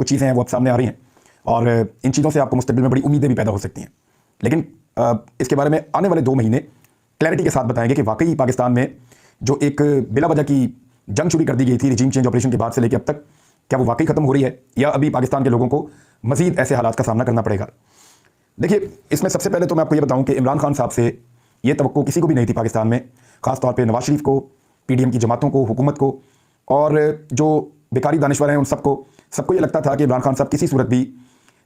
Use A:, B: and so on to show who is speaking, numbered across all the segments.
A: कुछ चीज़ें हैं वो अब सामने आ रही हैं और इन चीज़ों से आपको मुस्तकबिल में बड़ी उम्मीदें भी पैदा हो सकती हैं। लेकिन इसके बारे में आने वाले 2 महीने क्लैरिटी के साथ बताएंगे कि वाकई पाकिस्तान में जो एक बिला वजह की जंग शुरू कर दी गई थी रिजीम चेंज ऑपरेशन के बाद से लेकर अब तक, क्या वो वाकई ख़त्म हो रही है या अभी पाकिस्तान के लोगों को मजीद ऐसे हालात का सामना करना पड़ेगा। देखिए, इसमें सबसे पहले तो मैं आपको ये बताऊं कि इमरान खान साहब से ये तवक्को किसी को भी नहीं थी पाकिस्तान में, ख़ासतौर पर नवाज शरीफ को, PDM की जमातों को, हुकूमत को और जो बेकारी दानिश्वर हैं उन सबको ये लगता था कि इमरान खान साहब किसी सूरत भी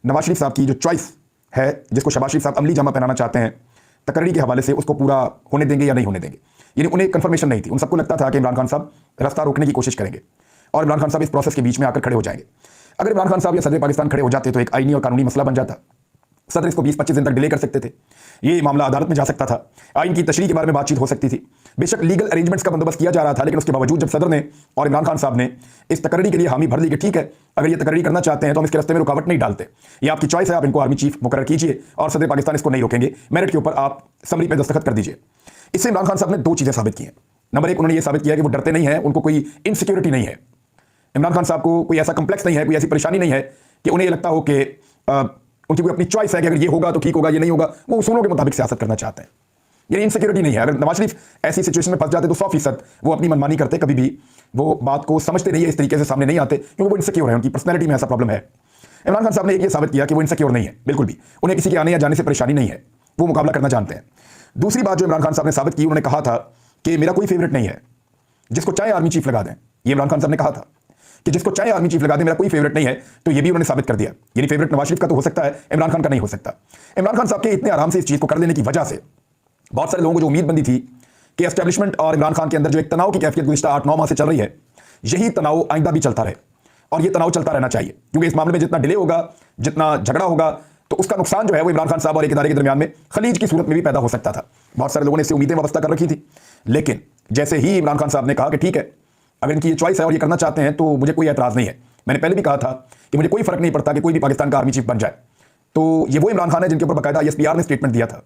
A: नवाज शरीफ साहब की जो चॉइस है, जिसको शहबाज शरीफ साहब अमली जामा पहनाना चाहते हैं तकर्री के हवाले से, उसको पूरा होने देंगे या नहीं होने देंगे। यानी उन्हें कंफर्मेशन नहीं थी। उन सबको लगता था कि इमरान खान साहब रास्ता रोकने की कोशिश करेंगे और इमरान खान साहब इस प्रोसेस के बीच में आकर खड़े हो जाएंगे। अगर इमरान खान साहब या सदर पाकिस्तान खड़े हो जाते तो एक आईनी और कानूनी मसला बन जाता। सदर इसको 20-25 दिन तक डिले कर सकते थे, ये मामला अदालत में जा सकता था, आइन की तशरीह के बारे में बातचीत हो सकती थी। बेशक लीगल अरेंजमेंट्स का बंदोबस्त किया जा रहा था, लेकिन उसके बावजूद जब सदर ने और इमरान खान साहब ने इस तकर्री के लिए हामी भर ली कि ठीक है, अगर ये तकर्री करना चाहते हैं तो हम इसके रास्ते में रुकावट नहीं डालते, ये आपकी चॉइस है, आप इनको आर्मी चीफ मुकर्रर कीजिए और सदर पाकिस्तान इसको नहीं रोकेंगे, मेरिट के ऊपर आप समरी पर दस्तखत कर दीजिए। इससे इमरान खान साहब ने 2 चीज़ें साबित की हैं। नंबर 1, उन्होंने ये साबित किया कि वो डरते नहीं हैं, उनको कोई इनसिक्योरिटी नहीं है। इमरान खान साहब को कोई ऐसा कम्प्लेक्स नहीं है, कोई ऐसी परेशानी नहीं है कि उन्हें ये लगता हो कि उनकी कोई अपनी चॉइस है कि अगर ये होगा तो ठीक होगा, ये नहीं होगा। वो उसूलों के मुताबिक सियासत करना चाहते हैं, ये इनसिक्योरिटी नहीं है। अगर नवाज शरीफ ऐसी सिचुएशन में फंस जाते तो 100% वो अपनी मनमानी करते, कभी भी वो बात को समझते नहीं है, इस तरीके से सामने नहीं आते, क्योंकि वो इनसिक्योर है, उनकी पर्सनैलिटी में ऐसा प्रॉब्लम है। इमरान खान साहब ने ये साबित किया कि वो इनसिक्योर नहीं है, बिल्कुल भी उन्हें किसी के आने या जाने से परेशानी नहीं है, वो मुकाबला करना जानते हैं। दूसरी बात जो इमरान खान साहब ने साबित की, उन्होंने कहा था कि मेरा कोई फेवरेट नहीं है, जिसको चाहे आर्मी चीफ लगा दें। ये इमरान खान साहब ने कहा था कि जिसको चाहे आर्मी चीफ लगा दे, मेरा कोई फेवरेट नहीं है। तो ये भी उन्होंने साबित कर दिया। यानी फेवरेट नवाज शरीफ का तो हो सकता है, इमरान खान का नहीं हो सकता। इमरान खान साहब के इतने आराम से इस चीज़ को कर लेने की वजह से बहुत सारे लोगों को जो उम्मीद बंदी थी कि एस्टैब्लिशमेंट और इमरान खान के अंदर जो एक तनाव की कैफियत गुज़िश्ता 8-9 माह से चल रही है, यही तनाव आइंदा भी चलता रहे और ये तनाव चलता रहना चाहिए, क्योंकि इस मामले में जितना डिले होगा, जितना झगड़ा होगा, तो उसका नुकसान जो है वो इमरान खान साहब और एक इदारे के दरमियान में खलीज की सूरत में भी पैदा हो सकता था। बहुत सारे लोगों ने इससे उम्मीदें वाबस्ता कर रखी थी, लेकिन जैसे ही इमरान खान साहब ने कहा कि ठीक है, अगर इनकी ये चॉइस है और ये करना चाहते हैं तो मुझे कोई एतराज़ नहीं है। मैंने पहले भी कहा था कि मुझे कोई फर्क नहीं पड़ता कि कोई भी पाकिस्तान का आर्मी चीफ बन जाए। तो ये वो इमरान खान है जिनके ऊपर बाकायदा ISPR ने स्टेटमेंट दिया था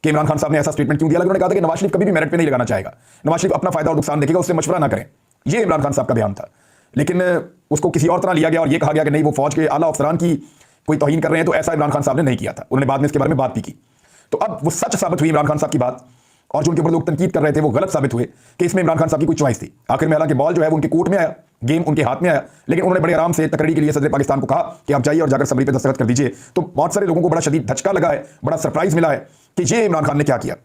A: कि इमरान खान साहब ने ऐसा स्टेटमेंट क्यों दिया। उन्होंने कहा था कि नवाज शरीफ कभी भी मेरिट पे नहीं लगाना चाहेगा, नवाज शरीफ अपना फायदा और नुकसान देखेगा, उससे मशवरा ना करें। ये इमरान खान साहब का बयान था, लेकिन उसको किसी और तरह लिया गया और ये कहा गया कि नहीं, वो फौज के आला अफसरान की कोई तौहीन कर रहे हैं। तो ऐसा इमरान खान साहब ने नहीं किया था, उन्होंने बाद में इसके बारे में बात भी की। तो अब वो सच साबित हुई इमरान खान साहब की बात, और जो उनके ऊपर लोग तनकीद कर रहे थे वो गलत साबित हुए कि इसमें इमरान खान साहब की कोई चॉइस थी। आखिर में हालांकि बॉल जो है वो उनके कोर्ट में आया, गेम उनके हाथ में आया, लेकिन उन्होंने बड़े आराम से तकरीर के लिए सदर पाकिस्तान को कहा कि आप जाइए और जाकर समरी पे दस्तखत कर दीजिए। तो बहुत सारे लोगों को बड़ा शदीद धचका लगा है, बड़ा सरप्राइज मिला है कि ये इमरान खान ने क्या किया।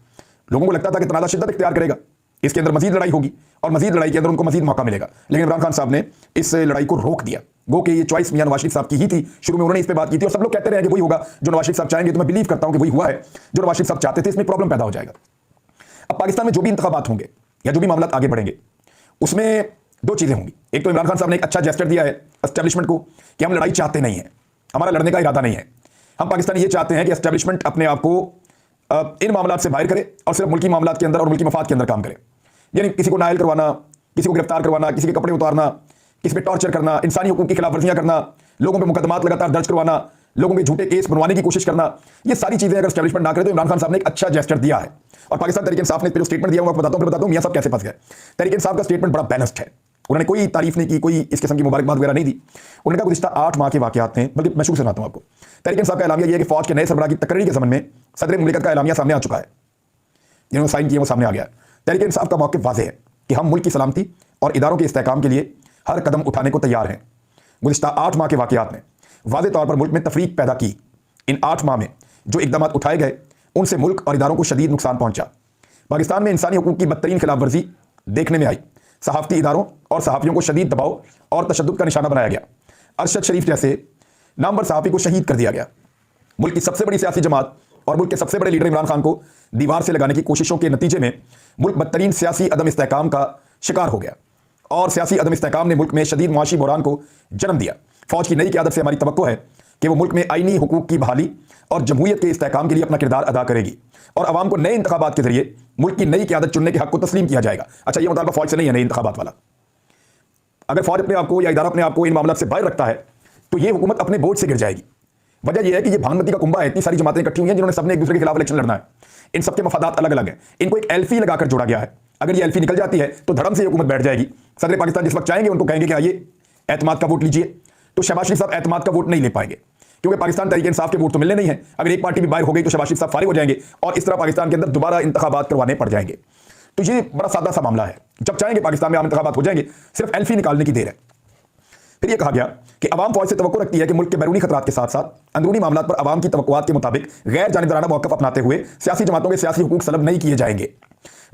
A: लोगों को लगता था कि तनाज़ा शिद्दत इख्तियार करेगा, इसके अंदर मजीद लड़ाई होगी और मजीद लड़ाई के अंदर उनको मजीद मौका मिलेगा, लेकिन इमरान खान साहब ने इस लड़ाई को रोक दिया। गो कि ये चॉइस मियां नवाज शरीफ साहब की ही थी। शुरू में उन्होंने इस पर बात की थी और सब लोग कहते रहे कि वही होगा जो नवाज शरीफ साहब चाहेंगे, तो मैं बिलीव करता हूं कि वही हुआ है जो नवाज शरीफ साहब चाहते थे। इसमें प्रॉब्लम पैदा हो जाएगा। अब पाकिस्तान में जो भी इंतखाबात होंगे या जो भी मामला आगे बढ़ेंगे, उसमें 2 चीज़ें होंगी। एक तो इमरान खान साहब ने एक अच्छा जेस्चर दिया है एस्टैब्लिशमेंट को कि हम लड़ाई चाहते नहीं है, हमारा लड़ने का इरादा नहीं है। हम पाकिस्तानी ये चाहते हैं कि एस्टैब्लिशमेंट अपने आप को इन मामलों से बाहर करे और सिर्फ मुल्की मामलों के अंदर और मुल्की मफाद के अंदर काम करे। यानी किसी को नायल करवाना, किसी को गिरफ्तार करवाना, किसी के कपड़े उतारना, किसी पे टॉर्चर करना, इंसानी हुकूक की खिलाफ वर्जियाँ करना, लोगों पे मुकदमात लगातार दर्ज करवाना, लोगों के झूठे केस बनवाने की कोशिश करना, ये सारी चीज़ें अगर एस्टैब्लिशमेंट ना करे तो इमरान खान साहब ने एक अच्छा जेस्चर दिया है। और पाकिस्तान तहरीक इंसाफ ने जो स्टेटमेंट दिया, मैं आपको बताता हूँ मियां साहब कैसे फंस गए। तहरीक इंसाफ का स्टेटमेंट बड़ा बैलेंस्ड है, उन्होंने कोई तारीफ नहीं की, कोई इस किस्म की मुबारकबाद वगैरह नहीं दी। उन्होंने कहा गुज़िश्ता 8 माह के वाक़यात हैं, बल्कि मैं शुरू से सुनाता हूँ आपको। तहरीक इंसाफ का एलामिया ये है कि फौज के नए सरबराह की तकरीर के ज़मन में सदर मुमलिकत का एलामिया सामने आ चुका है, जिन्होंने साइन किया वो सामने आ गया। तहरीक इंसाफ का मौक़िफ़ वाज़ेह है कि हम मुल्क की सलामती और इदारों के इस्तेहकाम के लिए हर कदम उठाने को तैयार हैं। गुज़िश्ता 8 माह के वाक़यात ने वाज़ेह तौर पर मुल्क में तफरीक पैदा की। इन 8 माह में जो इक़दाम उठाए गए उनसे मुल्क और इदारों को शदीद नुकसान पहुँचा। पाकिस्तान में इंसानी हुकूक की बदतरीन खिलाफ वर्जी देखने में आई। सहाफ़ती इदारों और सहाफ़ियों को शदीद दबाव और तशद्दुद का निशाना बनाया गया। अरशद शरीफ जैसे नामवर सहाफ़ी को शहीद कर दिया गया। मुल्क की सबसे बड़ी सियासी जमात और मुल्क के सबसे बड़े लीडर इमरान खान को दीवार से लगाने की कोशिशों के नतीजे में मुल्क बदतरीन सियासी अदम इस्तेहकाम का शिकार हो गया और सियासी अदम इस्तेहकाम ने मुल्क में शदीद मुआशी बहरान को जन्म दिया। फौज की नई क़यादत से हमारी तवक्को है कि वो मुल्क में आईनी हुकूक की बहाली और जमहूरियत के इस्तेहकाम के लिए अपना किरदार अदा करेगी और आवाम को नए इंतखाबात के जरिए मुल्क की नई क़यादत चुनने के हक़ को तस्लीम किया जाएगा। अच्छा, ये मुतालबा फौज से नहीं है नए इंतखाबात वाला। अगर फौज अपने आप को या इदारा अपने आप को इन मामलों से बाहर रखता है तो ये हुकूमत अपने बोझ से गिर जाएगी। वजह यह है कि ये भानमती का कुंबा है, इतनी सारी जमातें इकट्ठी हुई हैं जिन्होंने सबने एक दूसरे के खिलाफ इलेक्शन लड़ना है। इन सबके मफादात अलग अलग हैं, इनको एक एल्फी लगाकर जोड़ा गया है। अगर ये एल्फी निकल जाती है तो धड़म से हुकूमत बैठ जाएगी। सदर पाकिस्तान जिस वक्त चाहेंगे उनको कहेंगे कि आइए एतमाद का वोट लीजिए, तो शहबाज शरीफ साहब एतमाद का वोट नहीं ले पाएंगे, क्योंकि पाकिस्तान तहरीक इंसाफ के वोट तो मिलने नहीं है। अगर एक पार्टी भी बाहर हो गई तो शहबाज शरीफ साहब फारिग हो जाएंगे और इस तरह पाकिस्तान के अंदर दोबारा इंतखाबात करवाने पड़ जाएंगे। तो ये बड़ा सादा सा मामला है। जब चाहेंगे पाकिस्तान में आम इंतखाबात हो जाएंगे, सिर्फ एल्फी निकालने की देर है। फिर यह कहा गया कि अवाम फौज से तवक्को रखती है कि मुल्क के बैरूनी खतरात के साथ साथ अंदरूनी मामलों पर अवाम की तवक्कुआत के मुताबिक गैर जानिबदाराना मौक़िफ़ अपनाते हुए सियासी जमातों के सियासी हुकूक सलब नहीं किए जाएंगे।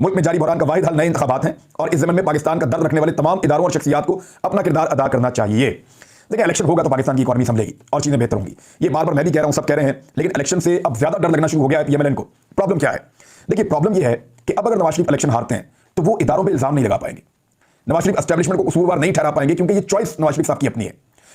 A: मुल्क में जारी बहरान का वाहिद हल नए इंतखाबात हैं और इस ज़मीन में पाकिस्तान का दर्द रखने वाले तमाम इदारों और शख्सियात को अपना किरदार अदा करना चाहिए। देखिए, इलेक्शन होगा तो पाकिस्तान की इकॉनमी संभलेगी और चीज़ें बेहतर होंगी। ये बार बार मैं भी कह रहा हूँ, सब कह रहे हैं, लेकिन इलेक्शन से अब ज़्यादा डर लगना शुरू हो गया है पीएमएलएन को। प्रॉब्लम क्या है? देखिए, प्रॉब्लम यह है कि अब अगर नवाज शरीफ इलेक्शन हारते हैं तो वो इदारों पर इल्ज़ाम नहीं लगा पाएंगे। नवाज शरीफ एस्टैब्लिशमेंट को कसूरवार नहीं ठहरा पाएंगे, क्योंकि ये चॉइस नवाज शरीफ साहब की अपनी है।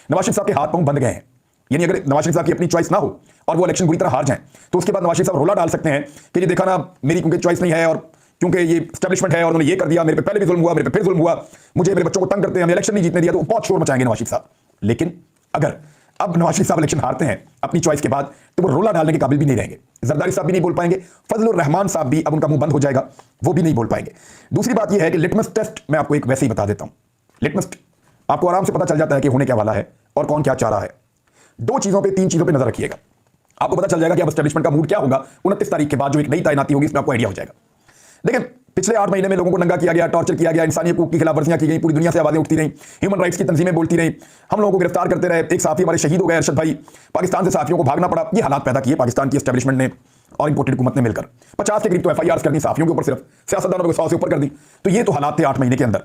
A: नवाज शरीफ साहब के हाथ पांव बंद गए हैं। यानी अगर नवाज शरीफ साहब की अपनी चॉइस ना हो और वो इलेक्शन बुरी तरह हार जाएं, तो उसके बाद नवाज शरीफ साहब रोला डाल सकते हैं कि ये देखा ना, मेरी क्योंकि चॉइस नहीं है और क्योंकि ये एस्टैब्लिशमेंट है और उन्होंने ये कर दिया, मेरे पे पहले भी जुल्म हुआ, मेरे पे फिर जुल्म हुआ, मुझे मेरे बच्चों को तंग करते हैं, हमें इलेक्शन नहीं जीतने दिया, तो बहुत शोर मचाएंगे नवाज शरीफ साहब। लेकिन अगर अब नवाज शरीफ साहब इलेक्शन हारते हैं अपनी चॉइस के बाद, तो वो रोला डालने के काबिल भी नहीं रहेंगे। जरदारी साहब भी नहीं बोल पाएंगे, फजलुर रहमान साहब भी, अब उनका मुंह बंद हो जाएगा, वो भी नहीं बोल पाएंगे। दूसरी बात यह है कि लिटमस टेस्ट मैं आपको एक वैसे ही बता देता हूं। लिटमस आपको आराम से पता चल जाता है कि होने क्या वाला है और कौन क्या चाह रहा है। दो चीजों पे, तीन चीजों पे नजर रखिएगा, आपको पता चल जाएगा कि अब एस्टैब्लिशमेंट का मूड क्या होगा 29 तारीख के बाद, जो एक नई तैनाती होगी, इसमें आपको आइडिया हो जाएगा। देखिए, पिछले 8 महीने में लोगों को नंगा किया गया, टॉर्चर किया गया, इंसानी हकूक की खिलाफवर्जियां की गई, पूरी दुनिया से आवाजें उठती रहीं, ह्यूमन राइट्स की तंजीमें बोलती रहीं, हम लोगों को गिरफ्तार करते रहे, एक साथी हमारे शहीद हो गए, अरशद भाई, पाकिस्तान से साथियों को भागना पड़ा। ये हालात पैदा किए पाकिस्तान की एस्टैब्लिशमेंट ने और इंपोर्टेड हुकूमत ने मिलकर। 50 के करीब तो FIR कर दी साथियों के ऊपर, सिर्फ सियासतदानों को 100 से ऊपर कर दी। तो ये तो हालात थे 8 महीने के अंदर।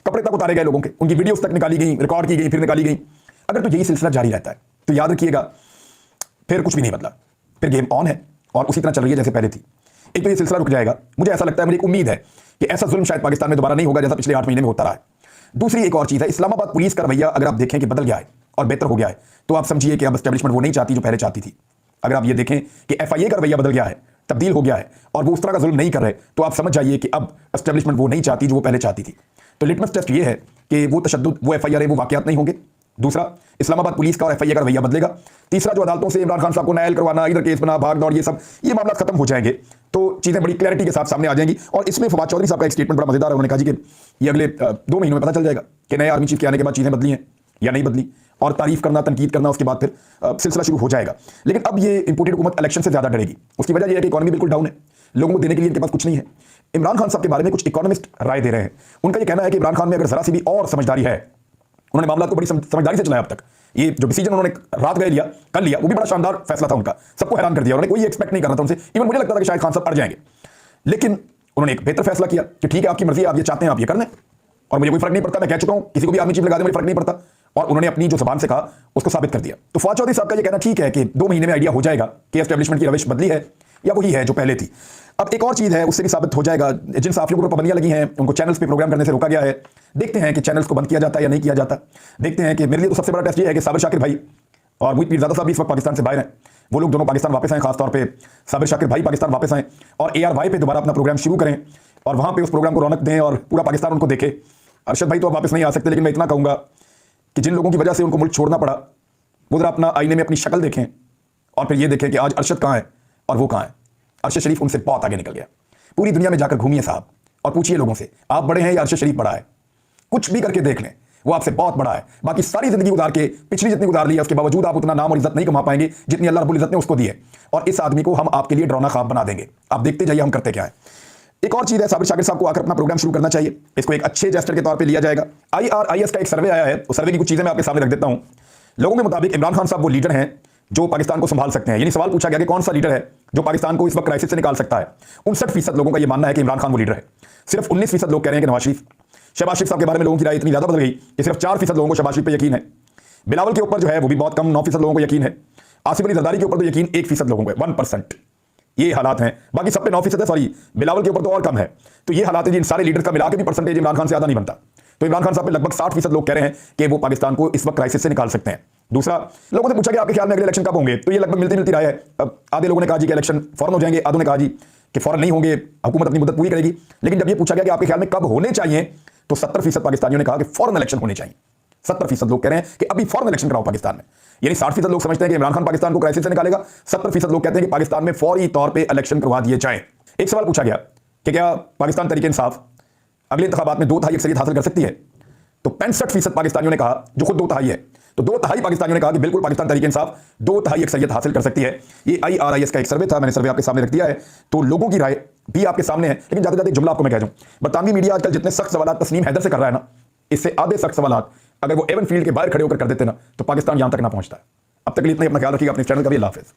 A: कपड़े तक उतारे गए लोगों के, उनकी वीडियोस तक निकाली गई, रिकॉर्ड की गई, फिर निकाली गई। अगर तो यही सिलसिला जारी रहता है तो याद रखिएगा, फिर कुछ भी नहीं बदला, फिर गेम ऑन है और उसी तरह चल रही है जैसे पहले थी। एक तो ये सिलसिला रुक जाएगा, मुझे ऐसा लगता है, मुझे एक उम्मीद है कि ऐसा जुल्म शायद पाकिस्तान में दोबारा नहीं होगा जैसा पिछले 8 महीने में होता रहा है। दूसरी एक और चीज़ है, इस्लामाबाद पुलिस का रवैया अगर आप देखें कि बदल गया है और बेहतर हो गया है, तो आप समझिए कि अब एस्टैब्लिशमेंट वो नहीं चाहती जो पहले चाहती थी। अगर आप ये देखें कि FIA का रवैया बदल गया है, तब्दील हो गया है और वो उस तरह का जुल्म नहीं कर रहे, तो आप समझ जाइए कि अब एस्टैब्लिशमेंट वो नहीं चाहती जो वो पहले चाहती थी। तो लिटमस टेस्ट ये है कि वो तशद्दुद, वो FIR, वो वाकयात नहीं होंगे। दूसरा, इस्लामाबाद पुलिस का और FIA का रवैया बदलेगा। तीसरा, जो अदालतों से इमरान खान साहब को नायल करवाना, इधर केस बना, भाग दौड़, ये मामला खत्म हो जाएंगे, तो चीज़ें बड़ी क्लैरिटी के साथ सामने आ जाएंगी। और इसमें फवाद चौधरी साहब का एक स्टेटमेंट बड़ा मजेदार है। उन्होंने कहा जी कि ये अगले 2 महीनों में पता चल जाएगा कि नए आर्मी चीफ के आने के बाद चीज़ें बदली हैं या नहीं बदली, और तारीफ करना, तनकीद करना, उसके बाद फिर सिलसिला शुरू हो जाएगा। लेकिन अब ये इंपोर्टेड हुकूमत इलेक्शन से ज़्यादा डरेगी। उसकी वजह यह है कि इकॉनमी बिल्कुल डाउन है, लोगों को देने के लिए इनके पास कुछ नहीं है। इमरान खान साहब के बारे में कुछ इकोनॉमिस्ट राय दे रहे हैं। उनका ये कहना है कि इमरान खान में अगर जरा सी भी और समझदारी है, उन्होंने मामला को बड़ी समझदारी से चलाया अब तक। ये जो डिसीजन उन्होंने रात गए लिया, कल लिया, वो भी बड़ा शानदार फैसला था उनका, सबको हैरान कर दिया। उन्होंने कोई एक्सपेक्ट नहीं कर रहा था उनसे, इवन मुझे लगता था कि शायद खान साहब अड़ जाएंगे, लेकिन उन्होंने एक बेहतर फैसला किया कि ठीक है, आपकी मर्जी है, आप ये चाहते हैं आप ये कर लें और मुझे कोई फर्क नहीं पड़ता। मैं कह चुका हूं, किसी को भी आर्मी चीफ लगा दे, मुझे फर्क नहीं पड़ता। और उन्होंने अपनी जो जबान से कहा उसको साबित कर दिया। तो फवाद चौधरी साहब का ये कहना ठीक है कि 2 महीने में आइडिया हो जाएगा कि एस्टैब्लिशमेंट की रविश बदली है या वही है जो पहले थी। अब एक और चीज़ है, उससे भी साबित हो जाएगा, जिन साफियों को पाबंदियां लगी हैं, उनको चैनल्स पे प्रोग्राम करने से रोका गया है। देखते हैं कि चैनल्स को बंद किया जाता है या नहीं किया जाता। देखते हैं कि मेरे लिए तो सबसे बड़ा टेस्ट ये है कि साबिर शाकिर भाई और मुहित पीरजादा साहब भी इस वक्त पाकिस्तान से बाहर हैं। वो लोग दोनों पाकिस्तान वापस आएँ, खासतौर पर साबिर शाकिर भाई पाकिस्तान वापस आएँ और ARY पे दोबारा अपना प्रोग्राम शुरू करें और वहाँ पर उस प्रोग्राम को रौनक दें और पूरा पाकिस्तान उनको देखे। अरशद भाई तो अब वापस नहीं आ सकते, लेकिन मैं इतना कहूँगा कि जिन लोगों की वजह से उनको मुल्क छोड़ना पड़ा, वो जरा अपना आईने में अपनी शक्ल देखें और फिर ये देखें कि आज अरशद कहाँ है और वो कहाँ है। अरशद शरीफ उनसे बहुत आगे निकल गया। पूरी दुनिया में जाकर घूमिए साहब और पूछिए लोगों से, आप बड़े हैं या अरशद शरीफ बड़ा है? कुछ भी करके देख लें, वो आपसे बहुत बड़ा है। बाकी सारी जिंदगी गुजार के, पिछली जितनी गुजार ली है, उसके बावजूद आप उतना नाम और इज्जत नहीं कमा पाएंगे जितनी अल्लाह रब्बुल इज्जत ने उसको दी है। और इस आदमी को हम आपके लिए डरावना ख्वाब बना देंगे। आप देखते जाइए हम करते क्या है। एक और चीज़ है, साबिर शाकिर साहब को आकर अपना प्रोग्राम शुरू करना चाहिए। इसको एक अच्छे जेस्टर के तौर पे लिया जाएगा। IRIS का एक सर्वे आया है, उस सर्वे की कुछ चीज़ें मैं आपके सामने रख देता हूं। लोगों के मुताबिक इमरान खान साहब वो लीडर हैं जो पाकिस्तान को संभाल सकते हैं। यानी सवाल पूछा गया कि कौन सा लीडर है जो पाकिस्तान को इस वक्त क्राइसिस से निकाल सकता है। 59% लोगों का यह मानना है कि इमरान खान वो लीडर है। सिर्फ 19% लोग कह रहे हैं कि नवाज शरीफ। शहबाज शरीफ साहब के बारे में लोगों की राय इतनी ज़्यादा बदल गई कि सिर्फ 4% लोगों को शहबाज शरीफ पर यकीन है। बिलावल के ऊपर जो है वो भी बहुत कम, 9% लोगों को यकीन है। आसिफ अली जरदारी के ऊपर तो यकीन 1% लोगों को है, 1%। ये हालात हैं। बाकी सब पे 9% है, सॉरी बिलावल के ऊपर तो और कम है। तो ये हालात है, इन सारे लीडर्स का मिला के भी परसेंटेज इमरान खान से ज़्यादा नहीं बनता। तो इमरान खान साहब पे लगभग 60% लोग कह रहे हैं कि वो पाकिस्तान को इस वक्त क्राइसिस से निकाल सकते हैं। दूसरा, लोगों से पूछा कि आपके ख्याल में अगले इलेक्शन कब होंगे, तो ये लगभग मिलती मिलती राय है। अब आधे लोगों ने कहा जी कि इलेक्शन फौरन हो जाएंगे, आधों ने कहा जी कि फौरन नहीं होंगे, हुकूमत अपनी मुद्दत पूरी करेगी। लेकिन जब ये पूछा गया कि आपके ख्याल में कब होने चाहिए, तो 70% पाकिस्तानियों ने कहा कि फौरन इलेक्शन होने चाहिए। 70% लोग कह रहे हैं कि अभी फौरन इलेक्शन कराओ पाकिस्तान में। यानी 60% लोग समझते हैं कि इमरान खान पाकिस्तान को क्राइसिस से निकालेगा। 70% लोग कहते हैं कि पाकिस्तान में फौरी तौर पर इलेक्शन करवा दिए जाएं। एक सवाल पूछा गया कि क्या पाकिस्तान तहरीक इंसाफ अगले इंतखाबात में 2 तिहाई अक्सरियत हासिल कर सकती है, तो 65% पाकिस्तानियों ने कहा, जो खुद 2 तिहाई है, तो तो 2/3 पाकिस्तानियों ने कहा कि बिल्कुल पाकिस्तान तहरीक इंसाफ 2/3 अक्सरियत हासिल कर सकती है। ये IRIS का एक सर्वे था, मैंने सर्वे आपके सामने रख दिया है, तो लोगों की राय भी आपके सामने है। लेकिन जाते जाते जुमला आपको मैं कह दूं, बरतानवी मीडिया आजकल जितने सख्त सवाल तस्नीम हैदर से कर रहा है ना, इससे आधे सख्त सवाल अगर वो एवन फील्ड के बाहर खड़े होकर कर देते ना, तो पाकिस्तान यहां तक ना पहुंचता है। अब तक के लिए इतना ही, अपना ख्याल रखिएगा, अपने चैनल का भी अल्लाह हाफिज़।